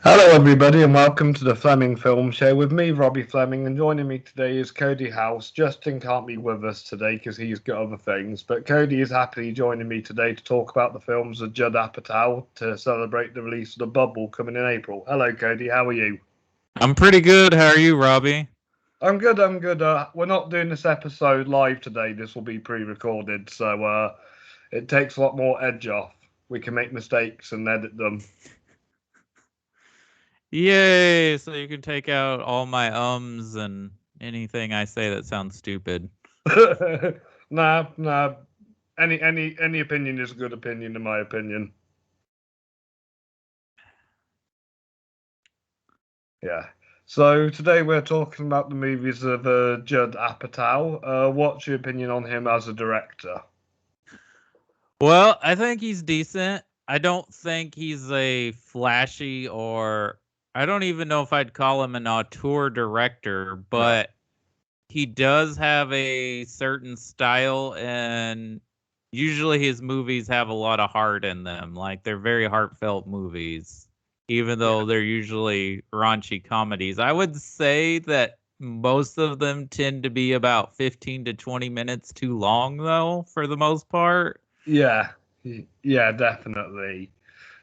Hello, everybody, and welcome to the Fleming Film Show with me, Robbie Fleming, and joining me today is Cody House. Justin can't be with us today because he's got other things, but Cody is happily joining me today to talk about the films of Judd Apatow to celebrate the release of The Bubble coming in April. Hello, Cody, how are you? I'm pretty good. How are you, Robbie? I'm good. We're not doing this episode live today. This will be pre-recorded, so it takes a lot more edge off. We can make mistakes and edit them. Yay! So you can take out all my ums and anything I say that sounds stupid. Nah. Any opinion is a good opinion, in my opinion. Yeah. So today we're talking about the movies of Judd Apatow. What's your opinion on him as a director? Well, I think he's decent. I don't think he's a flashy or I don't even know if I'd call him an auteur director, No. but he does have a certain style, and usually his movies have a lot of heart in them. Like, they're very heartfelt movies, even Yeah. though they're usually raunchy comedies. I would say that most of them tend to be about 15 to 20 minutes too long, though, for the most part. Yeah. Yeah, definitely.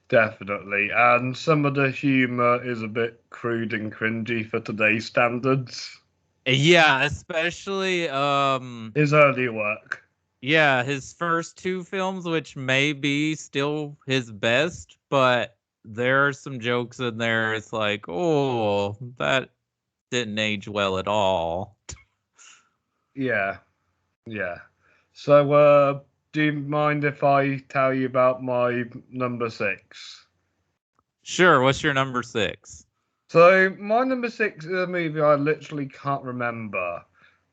Definitely. And some of the humor is a bit crude and cringy for today's standards. Yeah, especially His earlier work. yeah, his first two films, which may be still his best, but there are some jokes in there. It's like, oh, that didn't age well at all. Yeah. Yeah. So, do you mind if I tell you about my number six? Sure, what's your number six? So, my number six is a movie I literally can't remember.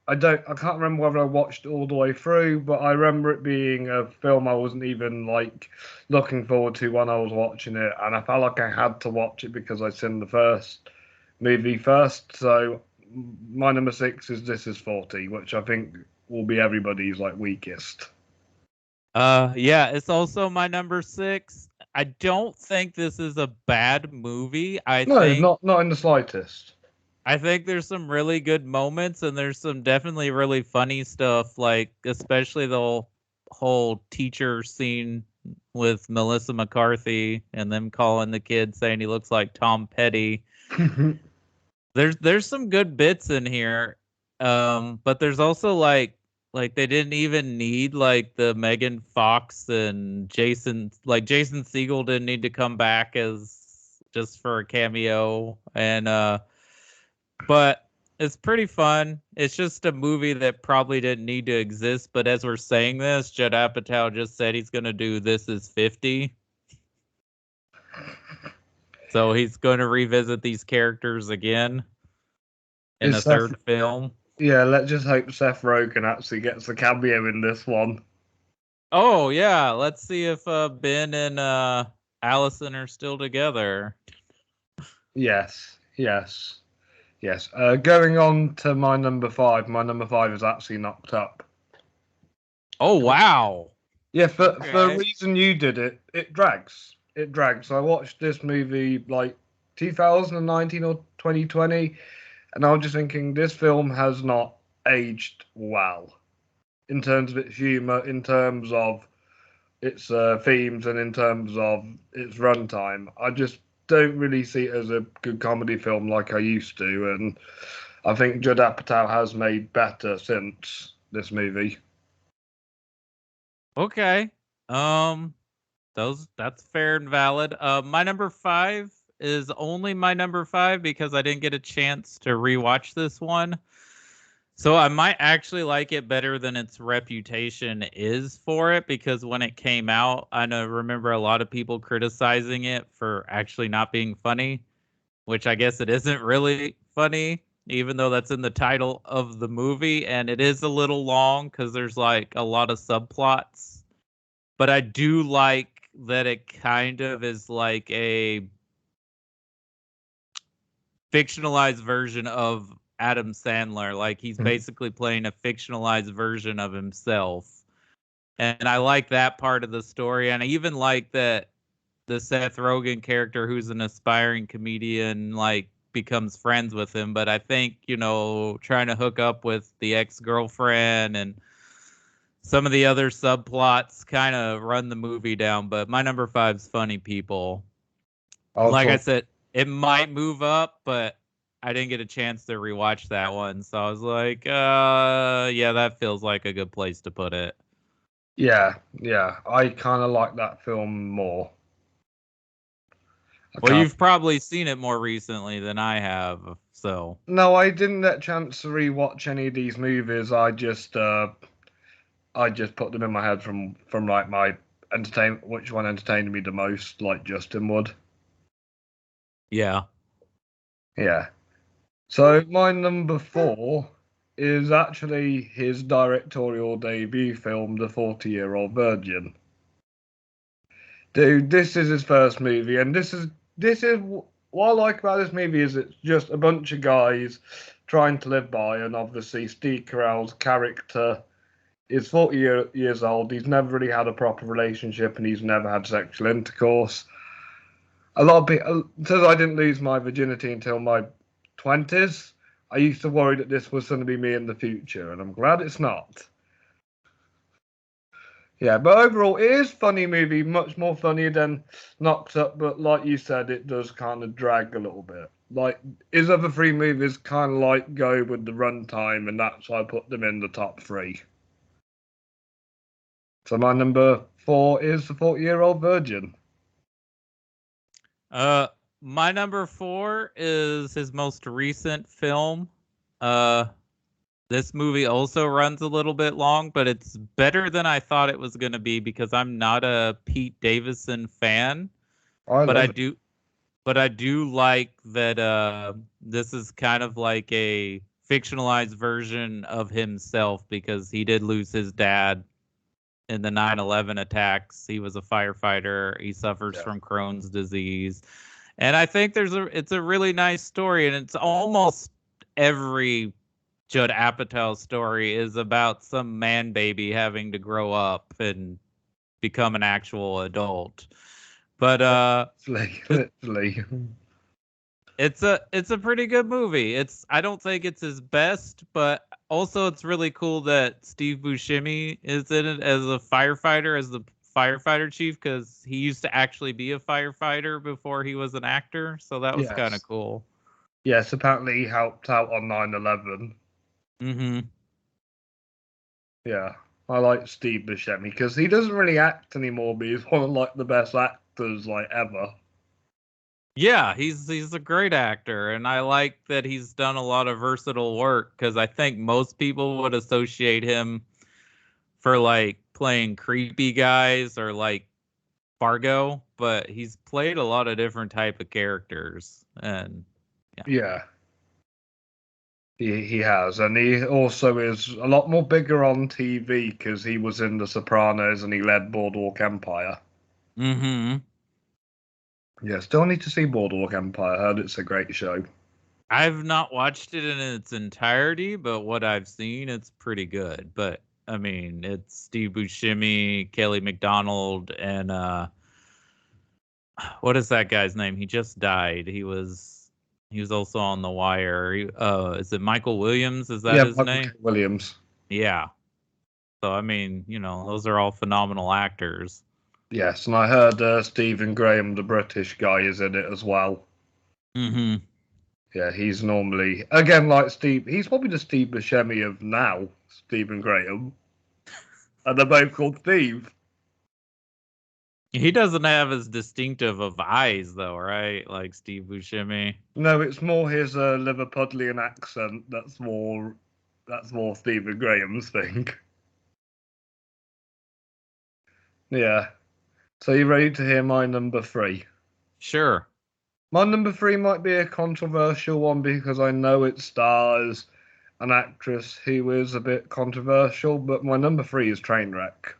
I can't remember whether I watched it all the way through, but I remember it being a film I wasn't even like looking forward to when I was watching it, and I felt like I had to watch it because I'd seen the first movie first. So, my number six is This Is 40, which I think will be everybody's like weakest. Yeah, it's also my number six. I don't think this is a bad movie. No, not in the slightest. I think there's some really good moments, and there's some definitely really funny stuff, like especially the whole teacher scene with Melissa McCarthy and them calling the kid saying he looks like Tom Petty. There's some good bits in here. But there's also like they didn't even need like the Megan Fox and Jason Segel didn't need to come back as just for a cameo, and but it's pretty fun. It's just a movie that probably didn't need to exist. But as we're saying this, Judd Apatow just said he's going to do This Is 50. So he's going to revisit these characters again in a Is Seth? third film. Yeah, let's just hope Seth Rogen actually gets a cameo in this one. Oh, yeah. Let's see if Ben and Allison are still together. Yes. Going on to my number five. My number five is actually Knocked Up. Oh, wow. Yeah, for a Okay. reason you did it, it drags. It drags. I watched this movie like 2019 or 2020, and I was just thinking this film has not aged well in terms of its humor, in terms of its themes, and in terms of its runtime. I just don't really see it as a good comedy film like I used to, and I think Judd Apatow has made better since this movie. Okay. Um, that's fair and valid. My number five is only my number five because I didn't get a chance to rewatch this one. So I might actually like it better than its reputation is for it, because when it came out, I know remember a lot of people criticizing it for actually not being funny, which I guess it isn't really funny, even though that's in the title of the movie, and it is a little long because there's like a lot of subplots. But I do like that it kind of is like a fictionalized version of Adam Sandler. Like, he's basically playing a fictionalized version of himself. And I like that part of the story. And I even like that the Seth Rogen character, who's an aspiring comedian, like becomes friends with him. But I think, trying to hook up with the ex-girlfriend and some of the other subplots kind of run the movie down. But my number 5's Funny People. Like I said, it might move up, but I didn't get a chance to rewatch that one. So I was like, yeah, that feels like a good place to put it. Yeah. I kind of like that film more. Well, you've probably seen it more recently than I have, so. No, I didn't get a chance to rewatch any of these movies. I just put them in my head from like my entertainment, which one entertained me the most, like Justin would. Yeah. Yeah. So my number 4 is actually his directorial debut film, The 40-Year-Old Virgin. Dude, this is his first movie, and this is what I like about this movie is it's just a bunch of guys trying to live by, and obviously Steve Carell's character is 40 years old. He's never really had a proper relationship, and he's never had sexual intercourse. A lot of people says I didn't lose my virginity until my 20s. I used to worry that this was going to be me in the future, and I'm glad it's not. Yeah, but overall, it is a funny movie, much more funnier than Knocked Up, but like you said, it does kind of drag a little bit. Like, his other 3 movies kind of like go with the runtime, and that's why I put them in the top 3. So my number 4 is The 40-Year-Old Virgin. My number 4 is his most recent film. This movie also runs a little bit long, but it's better than I thought it was going to be because I'm not a Pete Davidson fan. But I do like that this is kind of like a fictionalized version of himself because he did lose his dad in the 9/11 attacks. He was a firefighter. He suffers from Crohn's disease. And I think it's a really nice story, and it's almost every Judd Apatow story is about some man baby having to grow up and become an actual adult. But literally. It's a pretty good movie. I don't think it's his best, but also it's really cool that Steve Buscemi is in it as a firefighter, as the firefighter chief, because he used to actually be a firefighter before he was an actor. So that was kind of cool. Yes, apparently he helped out on 9/11. Mm-hmm. Yeah, I like Steve Buscemi because he doesn't really act anymore, but he's one of like the best actors like ever. Yeah, he's a great actor, and I like that he's done a lot of versatile work because I think most people would associate him for like playing creepy guys or like Fargo, but he's played a lot of different type of characters, and yeah. He has, and he also is a lot more bigger on TV because he was in The Sopranos and he led Boardwalk Empire. Mm-hmm. Yeah, still need to see Boardwalk Empire. I heard it's a great show. I've not watched it in its entirety, but what I've seen, it's pretty good. But I mean, it's Steve Buscemi, Kelly MacDonald, and what is that guy's name? He just died. He was also on The Wire. Is it Michael Williams? Is that his name? Williams. Yeah. So I mean, those are all phenomenal actors. Yes, and I heard Stephen Graham, the British guy, is in it as well. Mm-hmm. Yeah, he's normally again like Steve. He's probably the Steve Buscemi of now, Stephen Graham, and they're both called Steve. He doesn't have as distinctive of eyes, though, right? Like Steve Buscemi. No, it's more his Liverpudlian accent. That's more Stephen Graham's thing. Yeah. So you ready to hear my number 3? Sure. My number 3 might be a controversial one because I know it stars an actress who is a bit controversial, but my number 3 is Trainwreck.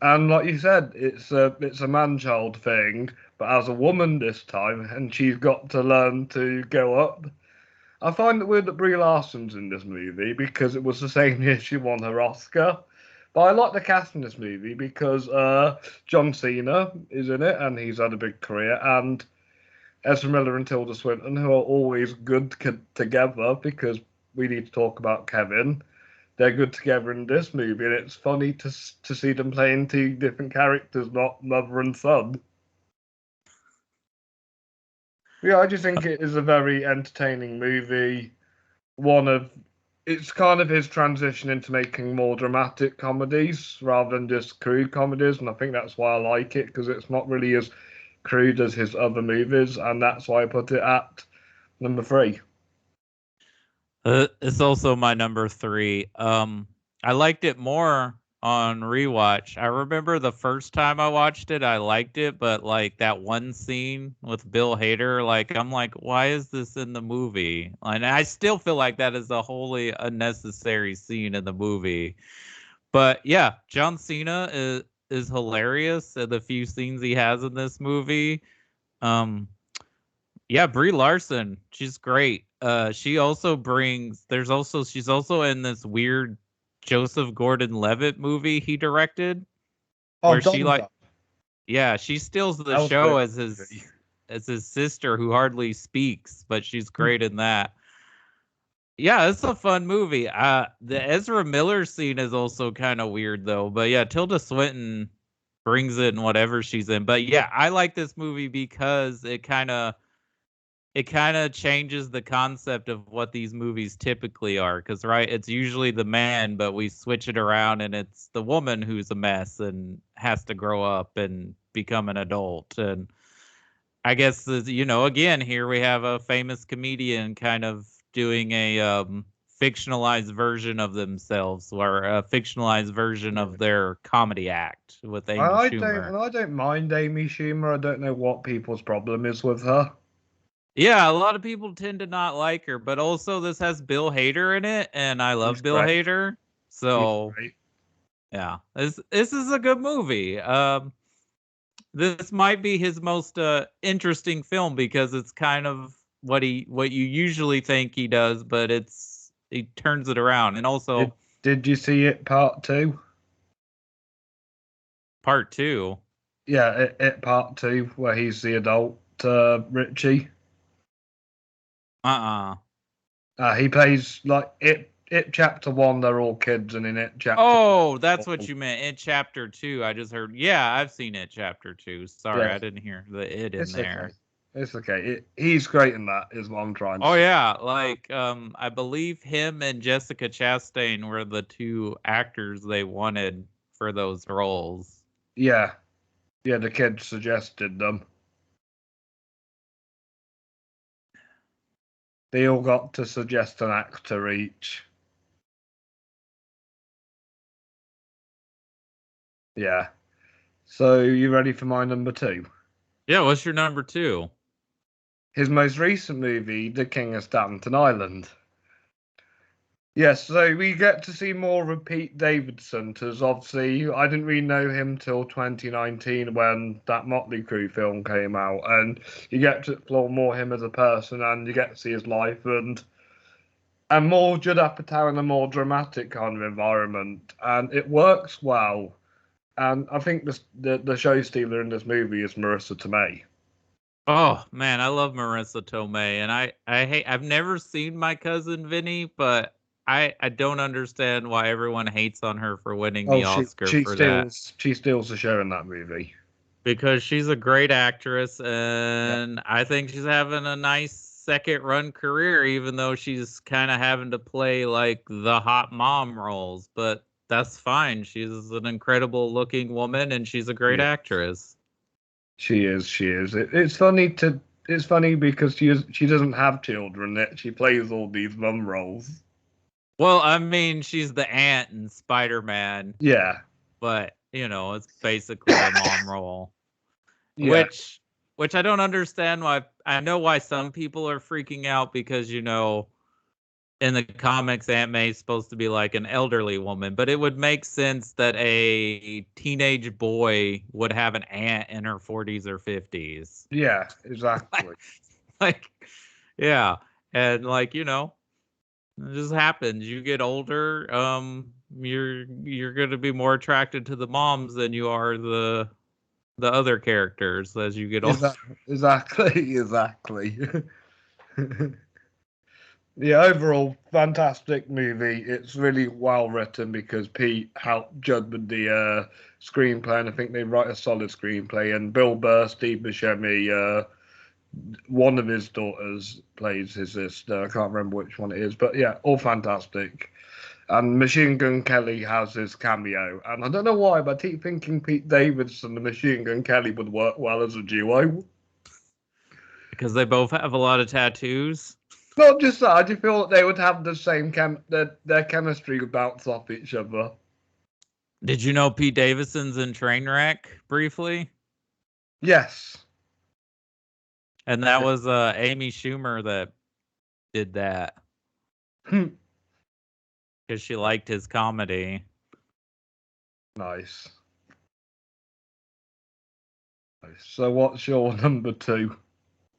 And like you said, it's a man-child thing, but as a woman this time, and she's got to learn to go up. I find it weird that Brie Larson's in this movie because it was the same year she won her Oscar But I like the cast in this movie because John Cena is in it, and he's had a big career, and Ezra Miller and Tilda Swinton, who are always good together because we need to talk about Kevin. They're good together in this movie, and it's funny to see them playing two different characters, not mother and son. Yeah, I just think it is a very entertaining movie. It's kind of his transition into making more dramatic comedies rather than just crude comedies, and I think that's why I like it because it's not really as crude as his other movies, and that's why I put it at number 3. It's also my number 3. I liked it more on rewatch. I remember the first time I watched it, I liked it, but like that one scene with Bill Hader, like I'm like, why is this in the movie? And I still feel like that is a wholly unnecessary scene in the movie. But yeah, John Cena is hilarious in the few scenes he has in this movie. Um, yeah, Brie Larson, she's great. She also brings. She's also in this weird Joseph Gordon-Levitt movie he directed, Oh, where she Donda. yeah, she steals the That was a show great as movie. his sister who hardly speaks, but she's great in that. Yeah, it's a fun movie. The Ezra Miller scene is also kind of weird though, but yeah, Tilda Swinton brings it in whatever she's in. But yeah, I like this movie because it kind of changes the concept of what these movies typically are. Because right, it's usually the man, but we switch it around and it's the woman who's a mess and has to grow up and become an adult. And I guess again, here we have a famous comedian kind of doing a fictionalized version of themselves, or a fictionalized version Yeah. of their comedy act with And Amy Schumer. I don't mind Amy Schumer. I don't know what people's problem is with her. Yeah, a lot of people tend to not like her, but also this has Bill Hader in it, and I He's love Bill great. Hader. He's So great. yeah, this is a good movie. This might be his most interesting film because it's kind of what you usually think he does, but he turns it around. And Did also Did you see it part 2? part 2. Yeah, it part 2 where he's the adult Richie. Uh-uh. He plays like it chapter 1. They're all kids, and in it chapter 2. Oh, that's what all- you meant. In chapter 2, I just heard. Yeah, I've seen it chapter 2. Sorry, Yeah, I didn't hear the it in it's okay. there. It's okay. He's great in that. Is what I'm trying to Oh say. yeah, like I believe him and Jessica Chastain were the two actors they wanted for those roles. Yeah, yeah. The kids suggested them. They all got to suggest an actor each. Yeah. So you ready for my number 2? Yeah, what's your number 2? His most recent movie, The King of Staten Island. Yes, so we get to see more of Pete Davidson, because obviously I didn't really know him till 2019 when that Motley Crue film came out, and you get to explore more him as a person, and you get to see his life, and more Judd Apatow in a more dramatic kind of environment, and it works well. And I think the show stealer in this movie is Marissa Tomei. Oh man, I love Marissa Tomei, and I've never seen My Cousin Vinny, but I don't understand why everyone hates on her for winning Oh, the Oscar for that. she steals the show in that movie. Because she's a great actress, Yeah, and I think she's having a nice second run career, even though she's kind of having to play like the hot mom roles. But that's fine. She's an incredible looking woman, and she's a great yeah. actress. She is. She is. It's funny because she doesn't have children. Yet she plays all these mum roles. Well, I mean, she's the aunt in Spider-Man, Yeah. but it's basically a mom role, Yeah. which I don't understand why. I know why some people are freaking out because in the comics, Aunt May's supposed to be like an elderly woman, but it would make sense that a teenage boy would have an aunt in her 40s or 50s. Yeah. Exactly. Like, yeah. And like, it just happens. You get older, you're going to be more attracted to the moms than you are the other characters as you get older. Exactly. Yeah, overall, fantastic movie. It's really well written because Pete helped Judd with the screenplay, and I think they write a solid screenplay. And Bill Burr, Steve Buscemi, one of his daughters plays his sister. I can't remember which one it is, but yeah, all fantastic. And Machine Gun Kelly has his cameo, and I don't know why, but I keep thinking Pete Davidson and Machine Gun Kelly would work well as a duo. Because they both have a lot of tattoos. Not just that, I just feel that they would have the same their chemistry would bounce off each other. Did you know Pete Davidson's in Trainwreck briefly? Yes. And that was Amy Schumer that did that. Because she liked his comedy. Nice. So what's your number 2?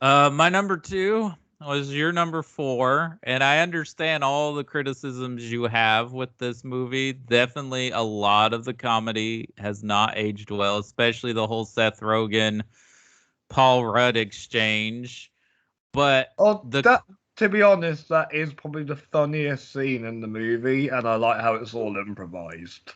My number 2 was your number 4, and I understand all the criticisms you have with this movie. Definitely a lot of the comedy has not aged well, especially the whole Seth Rogen, Paul Rudd exchange. But to be honest, that is probably the funniest scene in the movie, and I like how it's all improvised.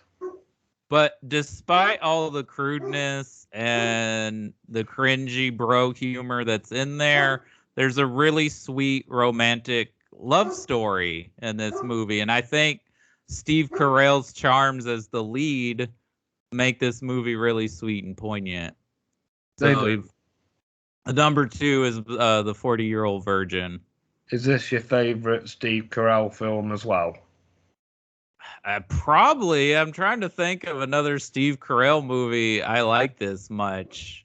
But despite all the crudeness and the cringy bro humor that's in there, there's a really sweet romantic love story in this movie. And I think Steve Carell's charms as the lead make this movie really sweet and poignant. So number 2 is the 40-Year-Old Virgin. Is this your favorite Steve Carell film as well? Probably. I'm trying to think of another Steve Carell movie I like this much.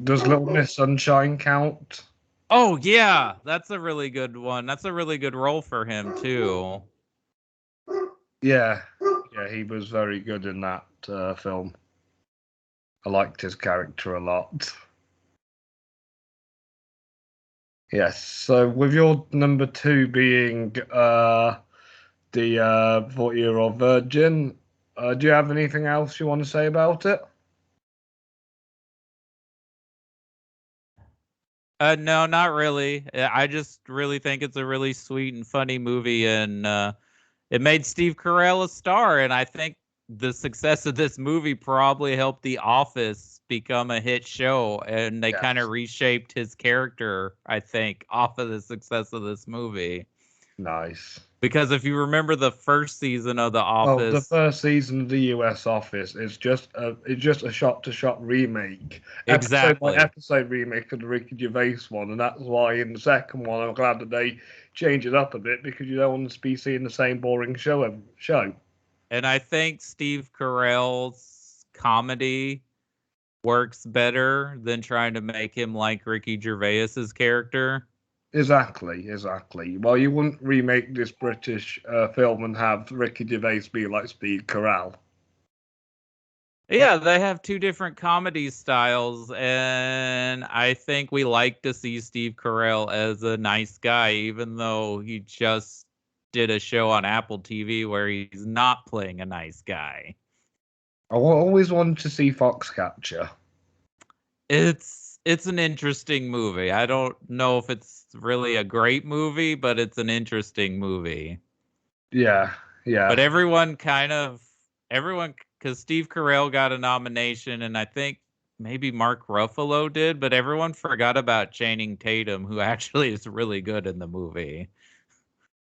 Does Little Miss Sunshine count? Oh yeah, that's a really good one. That's a really good role for him too. Yeah, he was very good in that film. I liked his character a lot. Yes. So with your number 2 being the 40-Year-Old Virgin, do you have anything else you want to say about it? No, not really. I just really think it's a really sweet and funny movie, and it made Steve Carell a star. And I think the success of this movie probably helped The Office become a hit show, and they kind of reshaped his character, I think, off of the success of this movie. Nice. Because if you remember the first season of The Office, the first season of the US Office is just a shot-to-shot remake, exactly, episode remake of the Ricky Gervais one, and that's why in the second one I'm glad that they changed it up a bit because you don't want to be seeing the same boring show. And I think Steve Carell's comedy works better than trying to make him like Ricky Gervais's character. Exactly. Well, you wouldn't remake this British film and have Ricky Gervais be like Steve Carell. Yeah, they have 2 different comedy styles, and I think we like to see Steve Carell as a nice guy, even though he just did a show on Apple TV where he's not playing a nice guy. I always wanted to see Foxcatcher. It's an interesting movie. I don't know if it's really a great movie, but it's an interesting movie. Yeah. But everyone, because Steve Carell got a nomination, and I think maybe Mark Ruffalo did, but everyone forgot about Channing Tatum, who actually is really good in the movie.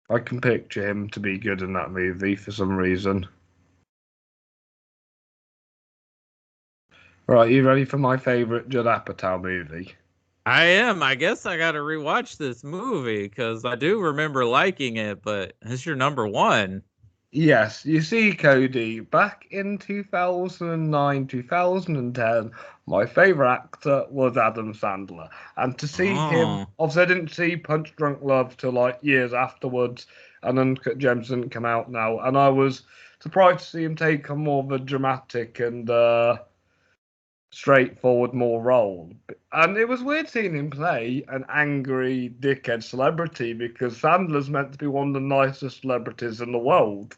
I can picture him to be good in that movie for some reason. Right, you ready for my favorite Judd Apatow movie? I am. I guess I got to rewatch this movie because I do remember liking it, but it's your number 1. Yes, you see, Cody, back in 2009, 2010, my favourite actor was Adam Sandler. And to see him, obviously I didn't see Punch Drunk Love till like years afterwards, and Uncut Gems didn't come out now, and I was surprised to see him take a more of a dramatic and straightforward more role. And it was weird seeing him play an angry dickhead celebrity because Sandler's meant to be one of the nicest celebrities in the world.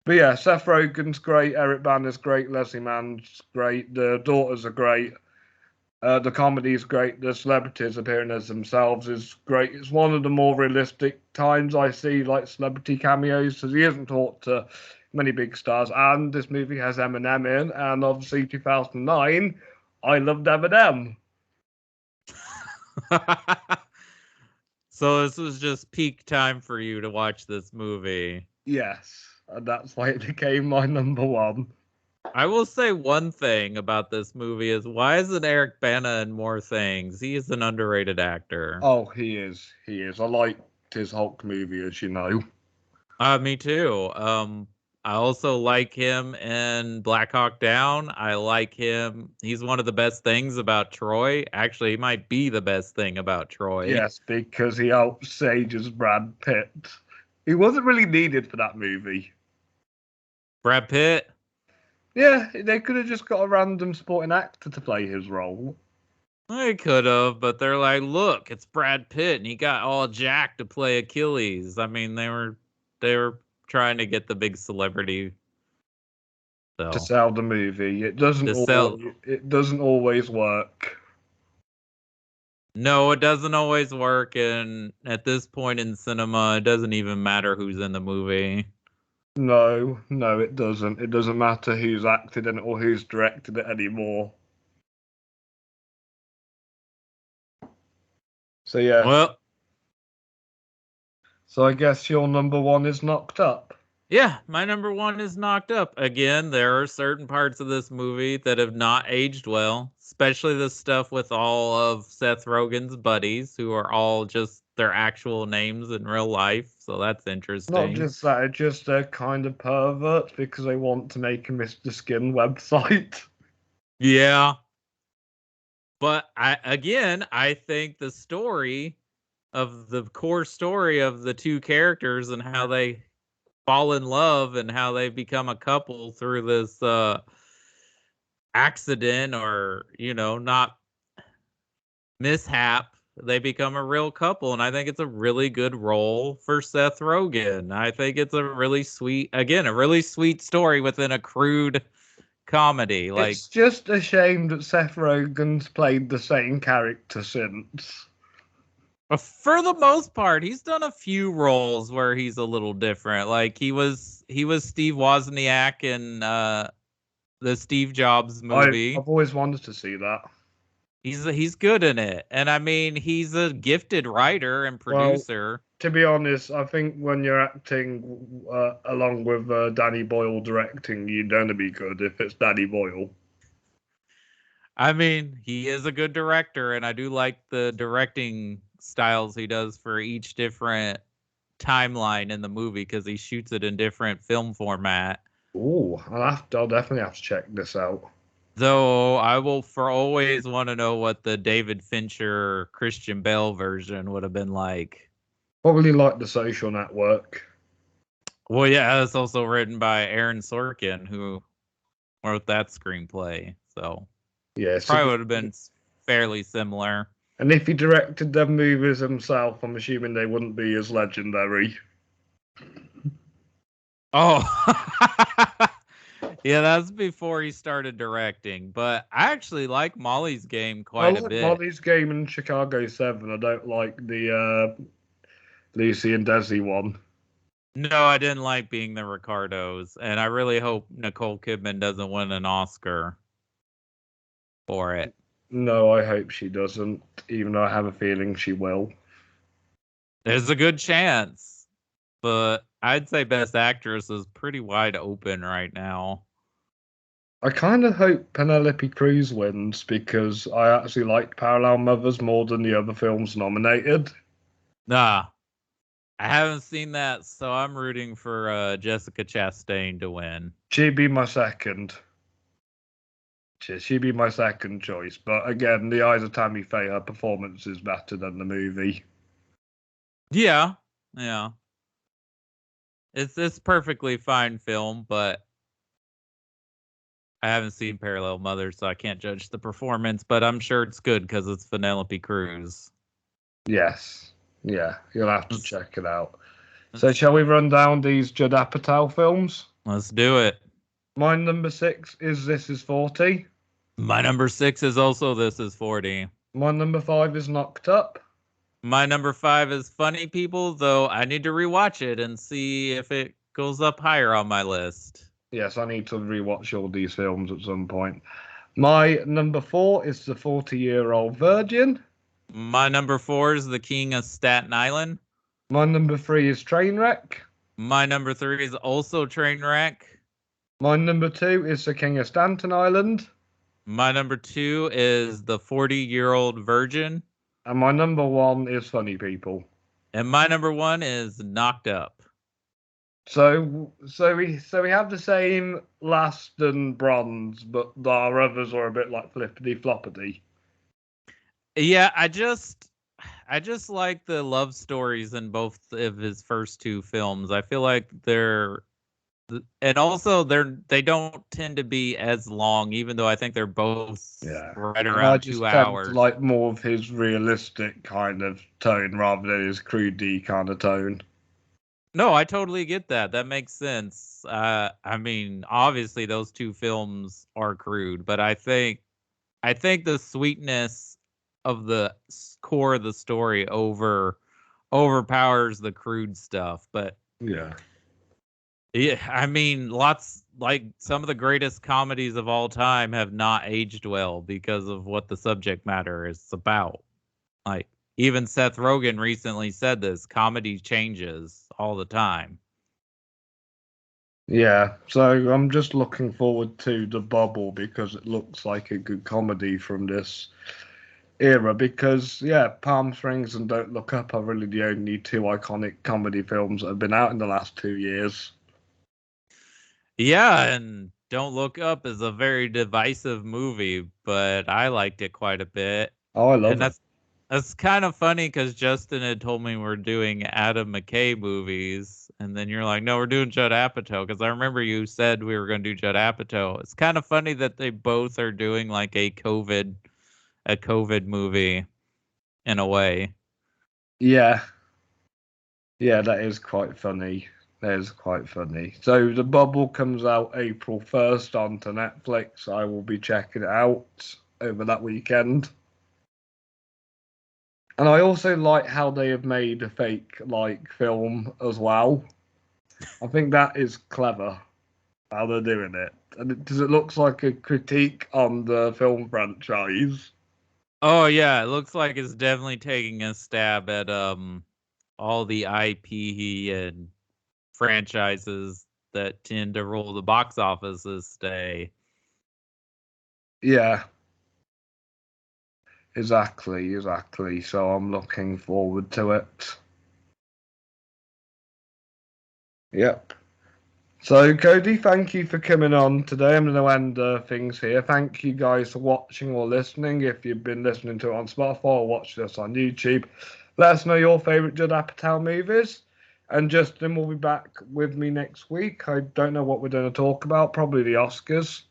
But yeah, Seth Rogen's great, Eric Bana's great, Leslie Mann's great, the daughters are great, the comedy is great, the celebrities appearing as themselves is great. It's one of the more realistic times I see like celebrity cameos, because he hasn't talked to many big stars, and this movie has Eminem in, and obviously 2009, I loved Eminem. So this was just peak time for you to watch this movie. Yes, and that's why it became my number one. I will say one thing about this movie is why isn't Eric Bana in more things? He is an underrated actor. Oh, he is. He is. I liked his Hulk movie, as you know. Me too. I also like him in Black Hawk Down. I like him. He's one of the best things about Troy. Actually, he might be the best thing about Troy. Yes, because he outsages Brad Pitt. He wasn't really needed for that movie. Brad Pitt? Yeah, they could have just got a random supporting actor to play his role. They could have, but they're like, look, it's Brad Pitt, and he got all jacked to play Achilles. I mean, they were trying to get the big celebrity. So To sell the movie. It doesn't always work. No, it doesn't always work, and at this point in cinema, it doesn't even matter who's in the movie. No, it doesn't. It doesn't matter who's acted in it or who's directed it anymore. So yeah. Well, so I guess your number one is Knocked Up. yeah, my number one is Knocked Up. Again, there are certain parts of this movie that have not aged well, especially the stuff with all of Seth Rogen's buddies, who are all just their actual names in real life. So that's interesting. Not just that, it's just they're kind of perverts because they want to make a Mr. Skin website. Yeah. But I think the story of the core story of the two characters and how they fall in love and how they become a couple through this accident or, not mishap, they become a real couple. And I think it's a really good role for Seth Rogen. I think it's a really sweet story within a crude comedy. Like, It's just a shame that Seth Rogen's played the same character since. for the most part, he's done a few roles where he's a little different. Like he was Steve Wozniak in the Steve Jobs movie. I've always wanted to see that. He's good in it, and I mean he's a gifted writer and producer. Well, to be honest, I think when you're acting along with Danny Boyle directing, you're going to be good if it's Danny Boyle. I mean, he is a good director, and I do like the directing styles he does for each different timeline in the movie because he shoots it in different film format. Ooh, I'll definitely have to check this out. Though I will for always want to know what the David Fincher Christian Bale version would have been like. Probably like The Social Network. Well, yeah, it's also written by Aaron Sorkin, who wrote that screenplay. So yeah, probably would have been fairly similar. And if he directed them movies himself, I'm assuming they wouldn't be as legendary. Oh, yeah, that's before he started directing. But I actually like Molly's Game quite a bit. Molly's Game in Chicago 7. I don't like the Lucy and Desi one. No, I didn't like Being the Ricardos, and I really hope Nicole Kidman doesn't win an Oscar for it. No, I hope she doesn't, even though I have a feeling she will. There's a good chance, but I'd say Best Actress is pretty wide open right now. I kind of hope Penelope Cruz wins because I actually like Parallel Mothers more than the other films nominated. Nah, I haven't seen that, so I'm rooting for Jessica Chastain to win. She'd be my second. She'd be my second choice, but again, The Eyes of Tammy Faye, her performance is better than the movie. Yeah. It's perfectly fine film, but I haven't seen Parallel Mothers, so I can't judge the performance, but I'm sure it's good because it's Penelope Cruz. Yes. Yeah, you'll have to check it out. So shall we run down these Judd Apatow films? Let's do it. My number 6 is This Is 40. My number 6 is also This Is 40. My number 5 is Knocked Up. My number 5 is Funny People, though I need to rewatch it and see if it goes up higher on my list. Yes, I need to rewatch all these films at some point. My number 4 is The 40-Year-Old Virgin. My number 4 is The King of Staten Island. My number 3 is Trainwreck. My number 3 is also Trainwreck. My number 2 is The King of Staten Island. My number 2 is The 40-Year-Old Virgin. And my number 1 is Funny People. And my number 1 is Knocked Up. So we have the same last and bronze, but our others are a bit like flippity floppity. Yeah, I just like the love stories in both of his first two films. I feel like and also they don't tend to be as long, even though I think they're both right around 2 hours. To like more of his realistic kind of tone rather than his crudy kind of tone. No, I totally get that. That makes sense. I mean, obviously those two films are crude, but I think the sweetness of the core of the story overpowers the crude stuff. But yeah, I mean, some of the greatest comedies of all time have not aged well because of what the subject matter is about. Like, even Seth Rogen recently said this: comedy changes all the time. Yeah, so I'm just looking forward to The Bubble because it looks like a good comedy from this era. Because, yeah, Palm Springs and Don't Look Up are really the only two iconic comedy films that have been out in the last 2 years. Yeah, and Don't Look Up is a very divisive movie, but I liked it quite a bit. Oh, I love it. That's kind of funny because Justin had told me we're doing Adam McKay movies, and then you're like, no, we're doing Judd Apatow, because I remember you said we were going to do Judd Apatow. It's kind of funny that they both are doing like a COVID movie in a way. Yeah. Yeah, that is quite funny. That is quite funny. So The Bubble comes out April 1st onto Netflix. I will be checking it out over that weekend. And I also like how they have made a fake film as well. I think that is clever how they're doing it. And it looks like a critique on the film franchise. Oh yeah, it looks like it's definitely taking a stab at all the IP and franchises that tend to rule the box office this day. Yeah. Exactly. So I'm looking forward to it. Yep. So, Cody, thank you for coming on today. I'm going to end things here. Thank you guys for watching or listening. If you've been listening to it on Spotify or watched us on YouTube, let us know your favourite Judd Apatow movies. And Justin will be back with me next week. I don't know what we're going to talk about. Probably the Oscars.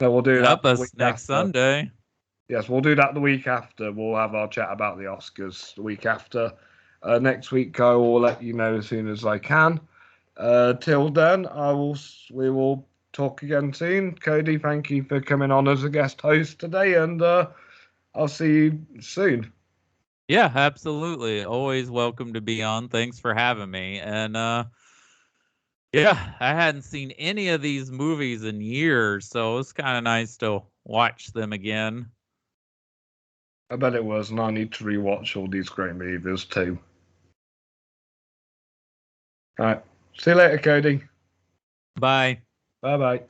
So we'll do that the week next after. Sunday. Yes, we'll do that the week after. We'll have our chat about the Oscars the week after. Next week, I will let you know as soon as I can. Till then, we will talk again soon. Cody, thank you for coming on as a guest host today, and I'll see you soon. Yeah, absolutely. Always welcome to be on. Thanks for having me. And yeah, I hadn't seen any of these movies in years, so it's kind of nice to watch them again. I bet it was, and I need to rewatch all these great movies too. All right. See you later, Cody. Bye. Bye-bye.